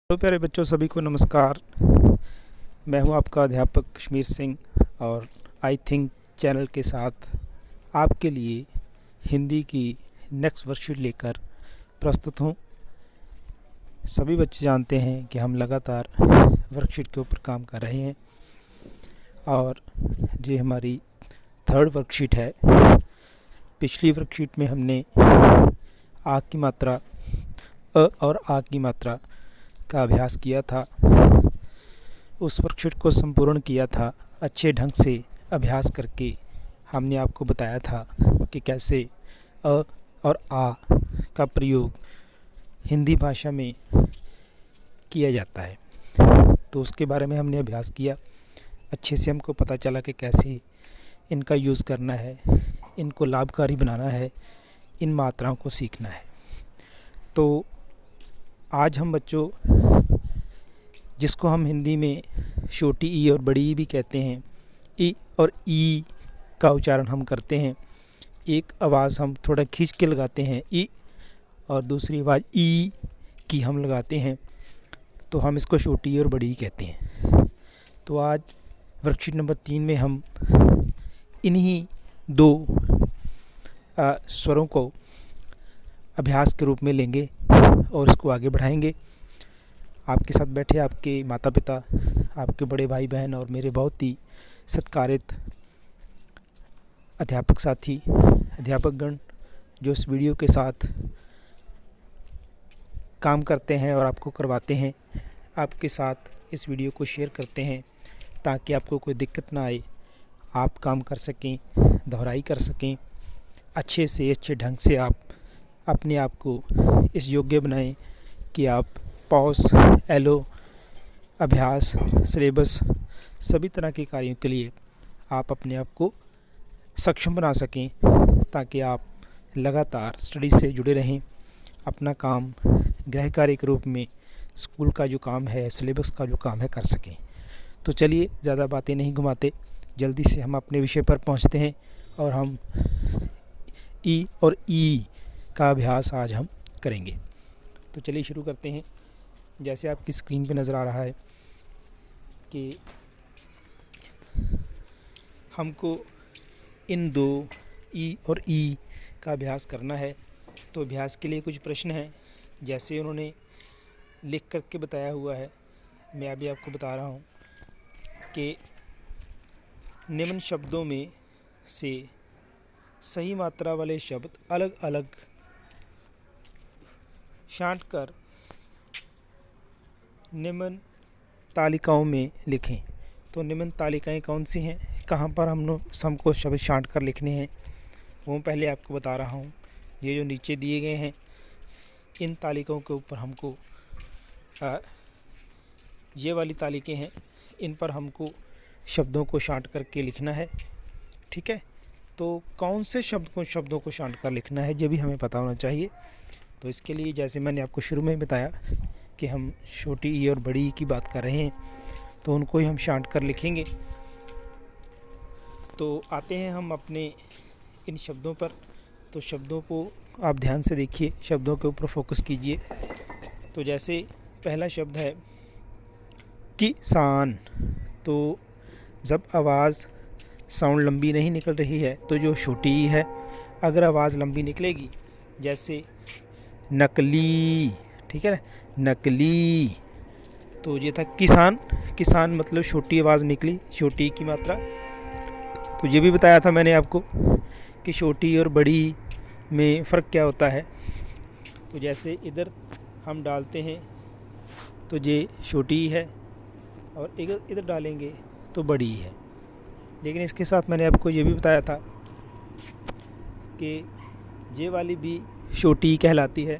Hello प्यारे बच्चों, सभी को नमस्कार। मैं हूं आपका अध्यापक कश्मीर सिंह और आई थिंक चैनल के साथ आपके लिए हिंदी की नेक्स्ट वर्कशीट लेकर प्रस्तुत हूं। सभी बच्चे जानते हैं कि हम लगातार वर्कशीट के ऊपर काम कर रहे हैं और ये हमारी थर्ड वर्कशीट है। पिछली वर्कशीट में हमने आ की मात्रा, अ और आ की मात्रा का अभ्यास किया था। उस वर्कशीट को संपूर्ण किया था अच्छे ढंग से अभ्यास करके। हमने आपको बताया था कि कैसे अ और आ का प्रयोग हिंदी भाषा में किया जाता है, तो उसके बारे में हमने अभ्यास किया। अच्छे से हमको पता चला कि कैसे इनका यूज़ करना है, इनको लाभकारी बनाना है, इन मात्राओं को सीखना है। तो आज हम बच्चों, जिसको हम हिंदी में छोटी ई और बड़ी ई भी कहते हैं, ई और ई का उच्चारण हम करते हैं। एक आवाज़ हम थोड़ा खींच के लगाते हैं ई, और दूसरी आवाज़ ई की हम लगाते हैं, तो हम इसको छोटी ई और बड़ी ई कहते हैं। तो आज वर्कशीट नंबर 3 में हम इन्हीं दो स्वरों को अभ्यास के रूप में लेंगे और इसको आगे बढ़ाएंगे। आपके साथ बैठे आपके माता पिता, आपके बड़े भाई बहन और मेरे बहुत ही सत्कारित अध्यापक साथी, अध्यापकगण, जो इस वीडियो के साथ काम करते हैं और आपको करवाते हैं। आपके साथ इस वीडियो को शेयर करते हैं ताकि आपको कोई दिक्कत ना आए, आप काम कर सकें, दोहराई कर सकें, अच्छे से अच्छे ढंग से आप अपने आप को इस योग्य बनाएं कि आप पॉज, एलो, अभ्यास, सिलेबस सभी तरह के कार्यों के लिए आप अपने आप को सक्षम बना सकें, ताकि आप लगातार स्टडी से जुड़े रहें, अपना काम गृह कार्य के रूप में स्कूल का जो काम है, सिलेबस का जो काम है, कर सकें। तो चलिए ज़्यादा बातें नहीं घुमाते, जल्दी से हम अपने विषय पर पहुंचते हैं और हम ई और ई का अभ्यास आज हम करेंगे। तो चलिए शुरू करते हैं। जैसे आपकी स्क्रीन पे नज़र आ रहा है कि हमको इन दो ई और ई का अभ्यास करना है। तो अभ्यास के लिए कुछ प्रश्न हैं, जैसे उन्होंने लिख करके बताया हुआ है, मैं अभी आपको बता रहा हूँ कि निम्न शब्दों में से सही मात्रा वाले शब्द अलग अलग छांट कर निम्न तालिकाओं में लिखें। तो निम्न तालिकाएं कौन सी हैं, कहाँ पर हमको शब्द छांट कर लिखने हैं, वो पहले आपको बता रहा हूँ। ये जो नीचे दिए गए हैं, इन तालिकाओं के ऊपर हमको ये वाली तालिकाएं हैं, इन पर हमको शब्दों को छांट करके लिखना है। ठीक है, तो कौन से शब्दों को छांट कर लिखना है, ये भी हमें पता होना चाहिए। तो इसके लिए जैसे मैंने आपको शुरू में बताया कि हम छोटी ई और बड़ी ई की बात कर रहे हैं, तो उनको ही हम छांट कर लिखेंगे। तो आते हैं हम अपने इन शब्दों पर। तो शब्दों को आप ध्यान से देखिए, शब्दों के ऊपर फोकस कीजिए। तो जैसे पहला शब्द है किसान। तो जब आवाज़ साउंड लंबी नहीं निकल रही है तो जो छोटी ई है, अगर आवाज़ लंबी निकलेगी, जैसे नकली, ठीक है ना, नकली, तो ये था किसान। किसान मतलब छोटी आवाज़ निकली, छोटी की मात्रा। तो ये भी बताया था मैंने आपको कि छोटी और बड़ी में फ़र्क क्या होता है। तो जैसे इधर हम डालते हैं तो ये छोटी है, और इधर डालेंगे तो बड़ी है। लेकिन इसके साथ मैंने आपको ये भी बताया था कि ये वाली भी छोटी कहलाती है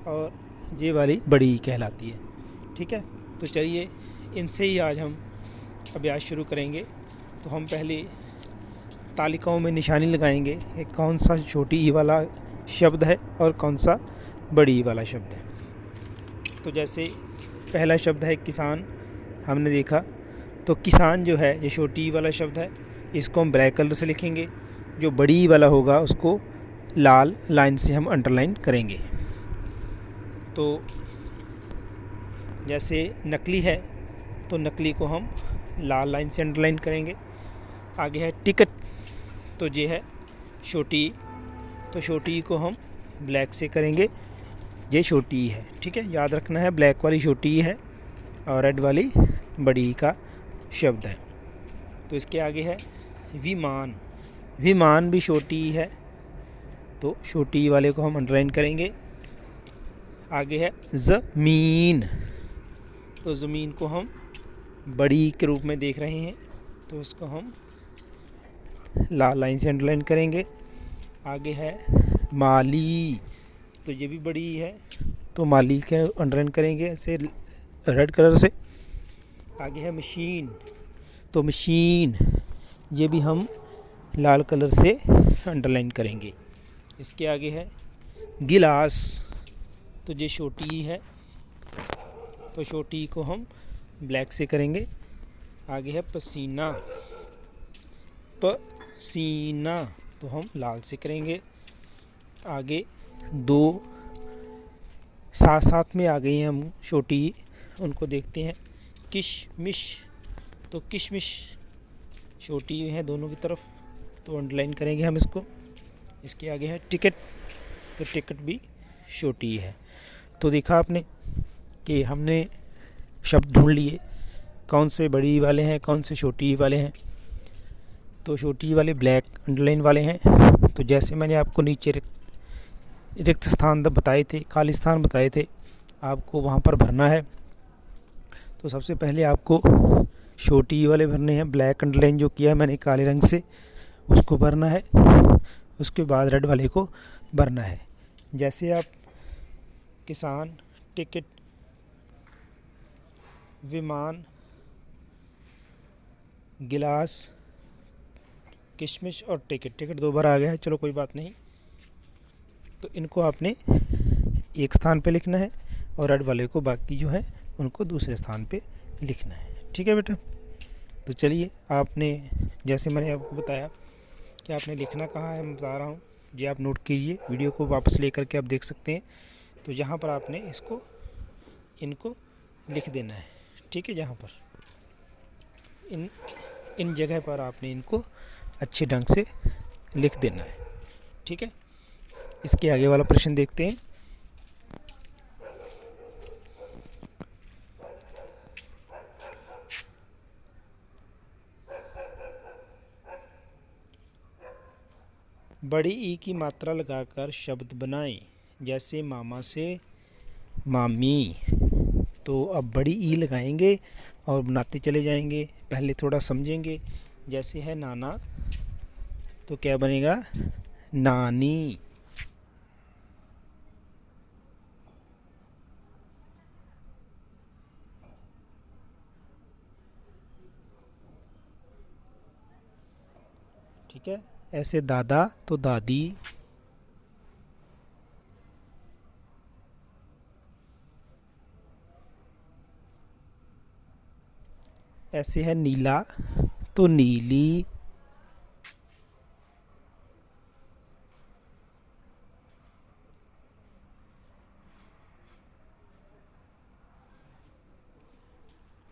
और ये वाली बड़ी कहलाती है। ठीक है, तो चलिए इनसे ही आज हम अभ्यास शुरू करेंगे। तो हम पहले तालिकाओं में निशानी लगाएंगे कि कौन सा छोटी ई वाला शब्द है और कौन सा बड़ी ई वाला शब्द है। तो जैसे पहला शब्द है किसान, हमने देखा। तो किसान जो है, ये छोटी ई वाला शब्द है, इसको हम ब्लैक कलर से लिखेंगे। जो बड़ी ई वाला होगा उसको लाल लाइन से हम अंडरलाइन करेंगे। तो जैसे नकली है तो नकली को हम लाल लाइन से अंडरलाइन करेंगे। आगे है टिकट, तो ये है छोटी, तो छोटी को हम ब्लैक से करेंगे, ये छोटी ई है। ठीक है, याद रखना है ब्लैक वाली छोटी ई है और रेड वाली बड़ी ई का शब्द है। तो इसके आगे है विमान, विमान भी छोटी ई है, तो छोटी ई वाले को हम अंडरलाइन करेंगे। आगे है ज़मीन, तो ज़मीन को हम बड़ी के रूप में देख रहे हैं, तो इसको हम लाल लाइन से अंडरलाइन करेंगे। आगे है माली, तो ये भी बड़ी है, तो माली के अंडरलाइन करेंगे ऐसे रेड कलर से। आगे है मशीन, तो मशीन ये भी हम लाल कलर से अंडरलाइन करेंगे। इसके आगे है गिलास, तो ये छोटी है, तो छोटी को हम ब्लैक से करेंगे। आगे है पसीना, पसीना तो हम लाल से करेंगे। आगे दो साथ साथ में आ गई हैं हम छोटी, उनको देखते हैं। किशमिश, तो किशमिश छोटी है दोनों की तरफ, तो अंडरलाइन करेंगे हम इसको। इसके आगे है टिकट, तो टिकट भी छोटी है। तो देखा आपने कि हमने शब्द ढूंढ लिए कौन से बड़ी वाले हैं, कौन से छोटी वाले हैं। तो छोटी वाले ब्लैक अंडरलाइन वाले हैं, तो जैसे मैंने आपको नीचे रिक्त स्थान बताए थे, खाली स्थान बताए थे, आपको वहाँ पर भरना है। तो सबसे पहले आपको छोटी वाले भरने हैं, ब्लैक अंडरलाइन जो किया है मैंने काले रंग से उसको भरना है। उसके बाद रेड वाले को भरना है। जैसे आप किसान, टिकट, विमान, गिलास, किशमिश और टिकट, टिकट दो बार आ गया है, चलो कोई बात नहीं। तो इनको आपने एक स्थान पे लिखना है और रेड वाले को बाकी जो है उनको दूसरे स्थान पे लिखना है। ठीक है बेटा, तो चलिए आपने जैसे मैंने आपको बताया कि आपने लिखना कहाँ है, मैं बता रहा हूँ, ये आप नोट कीजिए, वीडियो को वापस लेकर के आप देख सकते हैं। तो यहाँ पर आपने इसको इनको लिख देना है। ठीक है, जहाँ पर इन जगह पर आपने इनको अच्छे ढंग से लिख देना है। ठीक है, इसके आगे वाला प्रश्न देखते हैं। बड़ी ई की मात्रा लगाकर शब्द बनाएं, जैसे मामा से मामी। तो अब बड़ी ई लगाएंगे और बनाते चले जाएंगे। पहले थोड़ा समझेंगे, जैसे है नाना, तो क्या बनेगा नानी। ठीक है, ऐसे दादा तो दादी, ऐसे है नीला तो नीली,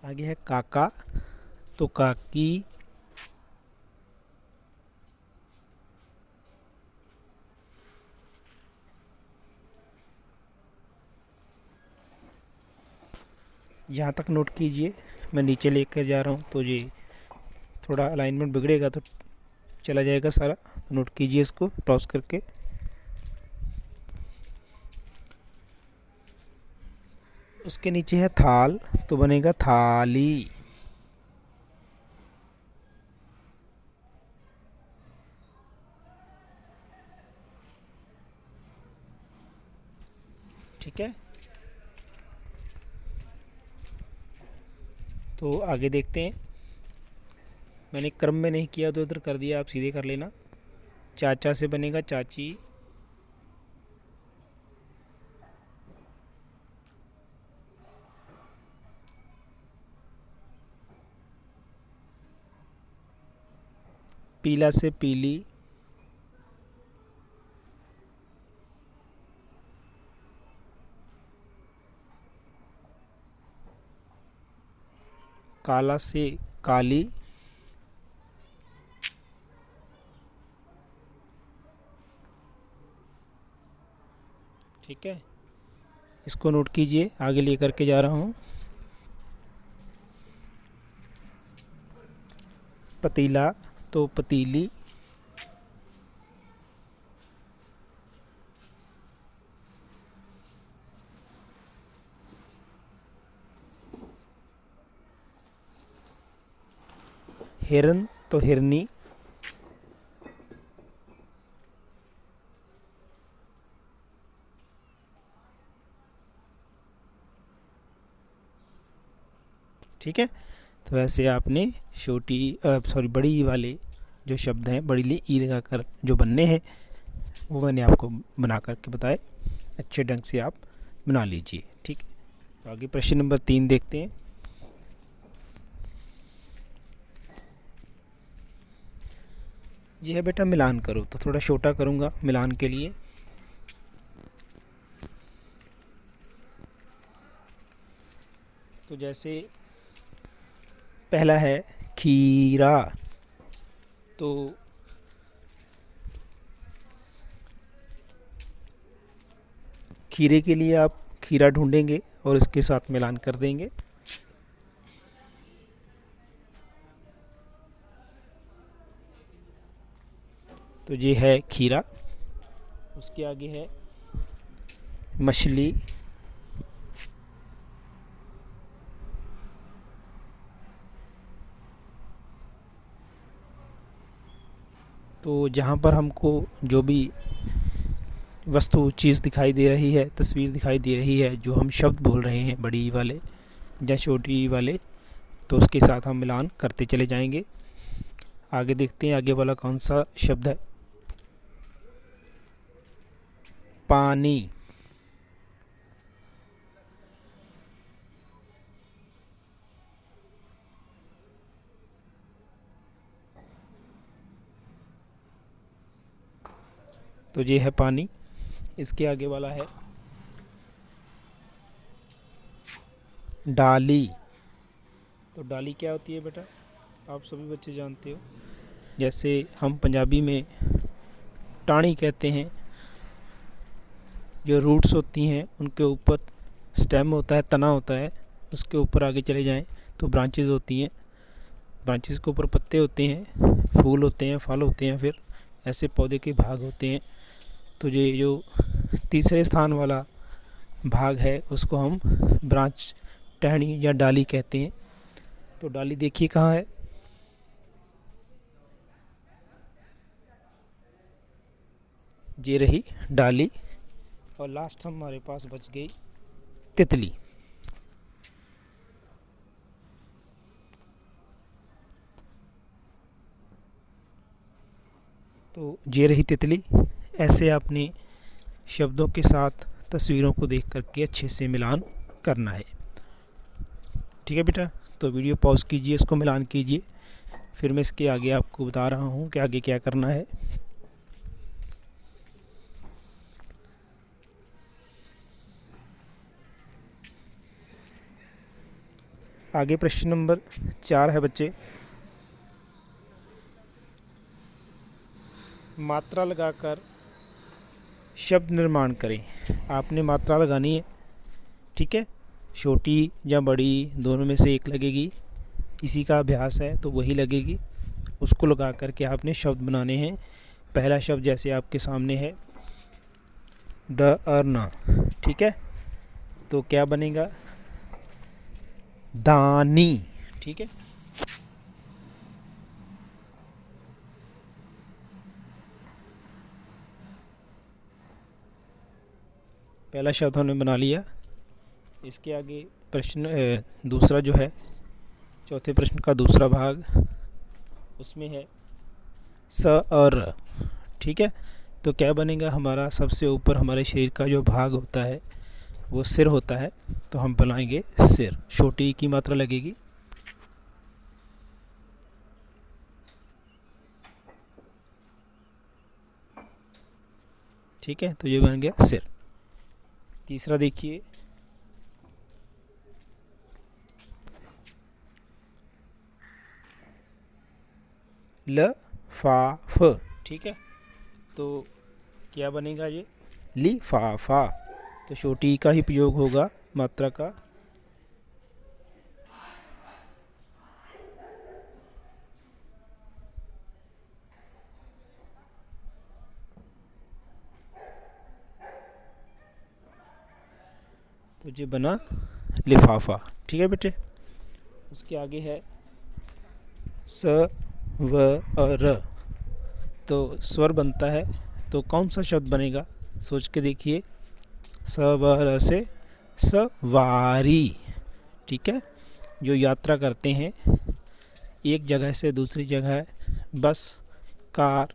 आगे है काका तो काकी, यहाँ तक नोट कीजिए, मैं नीचे लेकर जा रहा हूँ, तो ये थोड़ा अलाइनमेंट बिगड़ेगा तो चला जाएगा सारा, तो नोट कीजिए इसको टॉस करके। उसके नीचे है थाल, तो बनेगा थाली। ठीक है, तो आगे देखते हैं। मैंने क्रम में नहीं किया तो इधर कर दिया, आप सीधे कर लेना। चाचा से बनेगा चाची, पीला से पीली, काला से काली, ठीक है, इसको नोट कीजिए, आगे लेकर के जा रहा हूँ। पतीला तो पतीली, हिरन तो हिरनी, ठीक है। तो ऐसे आपने बड़ी ई वाले जो शब्द हैं, बड़ी ली ई लगा कर जो बनने हैं, वो मैंने आपको बना करके बताए। अच्छे ढंग से आप बना लीजिए, ठीक है। तो आगे प्रश्न नंबर 3 देखते हैं। ये है बेटा मिलान करो, तो थोड़ा छोटा करूँगा मिलान के लिए। तो जैसे पहला है खीरा, तो खीरे के लिए आप खीरा ढूंढेंगे और इसके साथ मिलान कर देंगे। तो ये है खीरा। उसके आगे है मछली, तो जहाँ पर हमको जो भी वस्तु चीज़ दिखाई दे रही है, तस्वीर दिखाई दे रही है, जो हम शब्द बोल रहे हैं बड़ी ई वाले या छोटी ई वाले, तो उसके साथ हम मिलान करते चले जाएंगे। आगे देखते हैं आगे वाला कौन सा शब्द है। पानी, तो ये है पानी। इसके आगे वाला है डाली। तो डाली क्या होती है बेटा, आप सभी बच्चे जानते हो। जैसे हम पंजाबी में टाणी कहते हैं, जो रूट्स होती हैं उनके ऊपर स्टेम होता है, तना होता है, उसके ऊपर आगे चले जाएं तो ब्रांचेस होती हैं, ब्रांचेस के ऊपर पत्ते होते हैं, फूल होते हैं, फल होते हैं, फिर ऐसे पौधे के भाग होते हैं। तो ये जो तीसरे स्थान वाला भाग है उसको हम ब्रांच, टहनी या डाली कहते हैं। तो डाली देखिए कहाँ है, ये रही डाली। और लास्ट हमारे पास बच गई तितली। तो ये रही तितली। ऐसे आपने शब्दों के साथ तस्वीरों को देख करके अच्छे से मिलान करना है, ठीक है बेटा। तो वीडियो पॉज कीजिए, इसको मिलान कीजिए, फिर मैं इसके आगे आपको बता रहा हूँ कि आगे क्या करना है। आगे प्रश्न नंबर 4 है बच्चे, मात्रा लगाकर शब्द निर्माण करें। आपने मात्रा लगानी है, ठीक है, छोटी या बड़ी दोनों में से एक लगेगी। इसी का अभ्यास है तो वही लगेगी, उसको लगा करके आपने शब्द बनाने हैं। पहला शब्द जैसे आपके सामने है द अर्ना, ठीक है, तो क्या बनेगा दानी, ठीक है। पहला शब्द हमने बना लिया। इसके आगे प्रश्न दूसरा जो है, चौथे प्रश्न का दूसरा भाग, उसमें है स और र, ठीक है। तो क्या बनेगा, हमारा सबसे ऊपर हमारे शरीर का जो भाग होता है वो सिर होता है, तो हम बनाएंगे सिर, छोटी की मात्रा लगेगी। ठीक है, तो ये बन गया सिर। तीसरा देखिए, ल फा फ। ठीक है, तो क्या बनेगा ये लिफाफा। तो छोटी ई का ही प्रयोग होगा मात्रा का। तो ये बना लिफाफा। ठीक है बेटे, उसके आगे है स व र। तो स्वर बनता है, तो कौन सा शब्द बनेगा सोच के देखिए। स व र से सवारी। ठीक है, जो यात्रा करते हैं एक जगह से दूसरी जगह, बस कार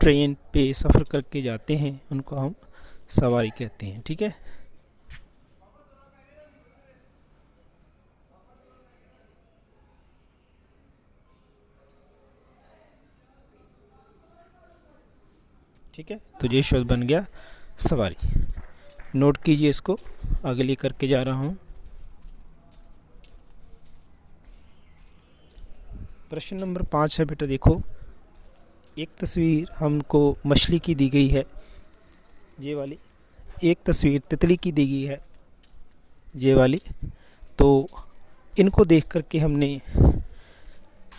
ट्रेन पे सफ़र करके जाते हैं, उनको हम सवारी कहते हैं। ठीक है, ठीक है, तो ये शब्द बन गया सवारी। नोट कीजिए इसको, आगे ले करके जा रहा हूँ। प्रश्न नंबर 5 है बेटा, देखो एक तस्वीर हमको मछली की दी गई है, ये वाली। एक तस्वीर तितली की दी गई है, ये वाली। तो इनको देख करके हमने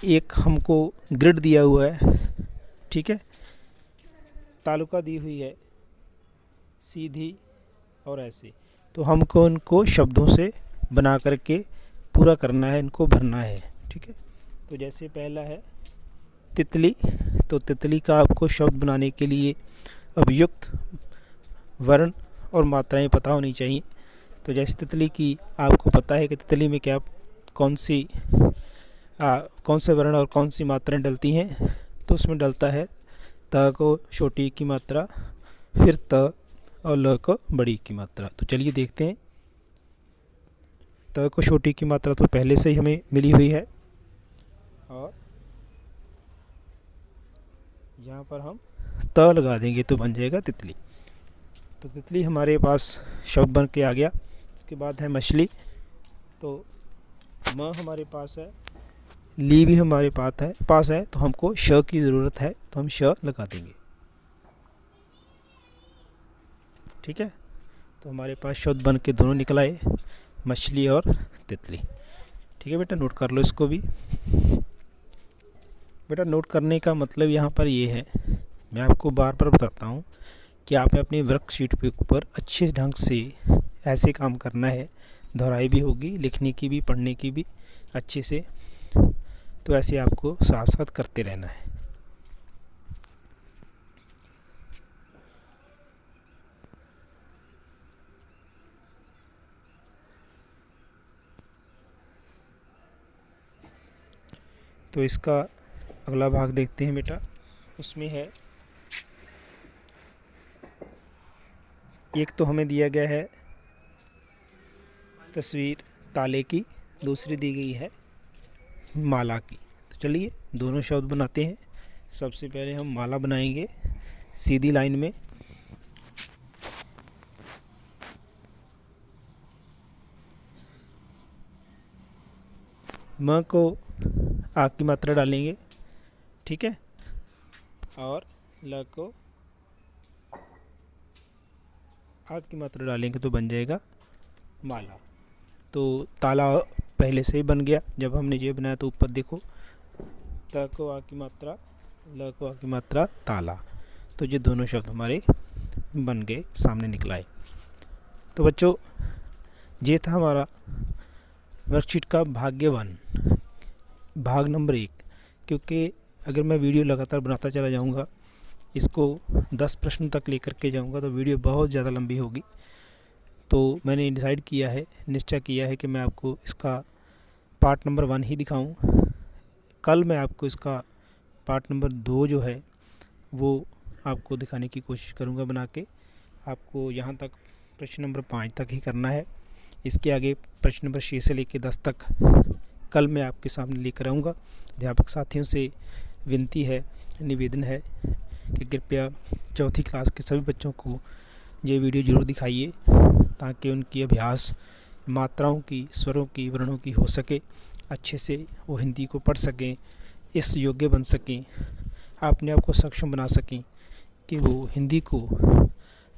एक हमको ग्रिड दिया हुआ है। ठीक है, तालुका दी हुई है सीधी और ऐसे। तो हमको इनको शब्दों से बना करके पूरा करना है, इनको भरना है। ठीक है, तो जैसे पहला है तितली, तो तितली का आपको शब्द बनाने के लिए अभियुक्त वर्ण और मात्राएं पता होनी चाहिए। तो जैसे तितली की आपको पता है कि तितली में क्या कौन से वर्ण और कौन सी मात्राएं डलती हैं। तो उसमें डलता है त को छोटी की मात्रा, फिर त और ल को बड़ी की मात्रा। तो चलिए देखते हैं। त को छोटी की मात्रा तो पहले से ही हमें मिली हुई है, और यहाँ पर हम त लगा देंगे तो बन जाएगा तितली। तो तितली हमारे पास शब्द बन के आ गया। उसके बाद है मछली, तो म हमारे पास है, ली भी हमारे पास है, तो हमको श की ज़रूरत है, तो हम श लगा देंगे। ठीक है, तो हमारे पास शब्द बन के दोनों निकल आए, मछली और तितली। ठीक है बेटा, नोट कर लो इसको भी। बेटा नोट करने का मतलब यहाँ पर ये है, मैं आपको बार बार बताता हूँ कि आपने अपनी वर्कशीट पे ऊपर अच्छे ढंग से ऐसे काम करना है। दोहराई भी होगी, लिखने की भी, पढ़ने की भी अच्छे से। तो ऐसे आपको साथ साथ करते रहना है। तो इसका अगला भाग देखते हैं बेटा। उसमें है, एक तो हमें दिया गया है तस्वीर ताले की, दूसरी दी गई है माला की। तो चलिए दोनों शब्द बनाते हैं। सबसे पहले हम माला बनाएंगे सीधी लाइन में। म को आ की मात्रा डालेंगे, ठीक है, और ल को आ की मात्रा डालेंगे तो बन जाएगा माला। तो ताला पहले से ही बन गया जब हमने ये बनाया। तो ऊपर देखो, त को आ की मात्रा, ल को आ की मात्रा, ताला। तो ये दोनों शब्द हमारे बन गए, सामने निकलाए। तो बच्चों ये था हमारा वर्कशीट का भाग नंबर 1। क्योंकि अगर मैं वीडियो लगातार बनाता चला जाऊंगा, इसको 10 प्रश्न तक लेकर के जाऊंगा, तो वीडियो बहुत ज़्यादा लंबी होगी। तो मैंने निश्चय किया है कि मैं आपको इसका पार्ट नंबर 1 ही दिखाऊं। कल मैं आपको इसका पार्ट नंबर 2 जो है वो आपको दिखाने की कोशिश करूंगा बना के। आपको यहाँ तक प्रश्न नंबर 5 तक ही करना है। इसके आगे प्रश्न नंबर 6 से लेकर 10 तक कल मैं आपके सामने लेकर आऊँगा। अध्यापक साथियों से विनती है, निवेदन है कि कृपया चौथी क्लास के सभी बच्चों को ये वीडियो ज़रूर दिखाइए, ताकि उनकी अभ्यास मात्राओं की, स्वरों की, वर्णों की हो सके, अच्छे से वो हिंदी को पढ़ सकें, इस योग्य बन सकें, अपने आप को सक्षम बना सकें कि वो हिंदी को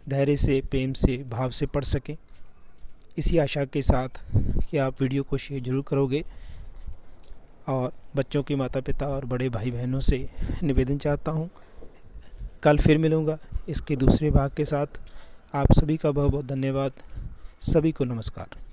धैर्य से, प्रेम से, भाव से पढ़ सकें। इसी आशा के साथ कि आप वीडियो को शेयर ज़रूर करोगे और बच्चों के माता पिता और बड़े भाई बहनों से निवेदन चाहता हूँ। कल फिर मिलूँगा इसके दूसरे भाग के साथ। आप सभी का बहुत बहुत धन्यवाद। सभी को नमस्कार।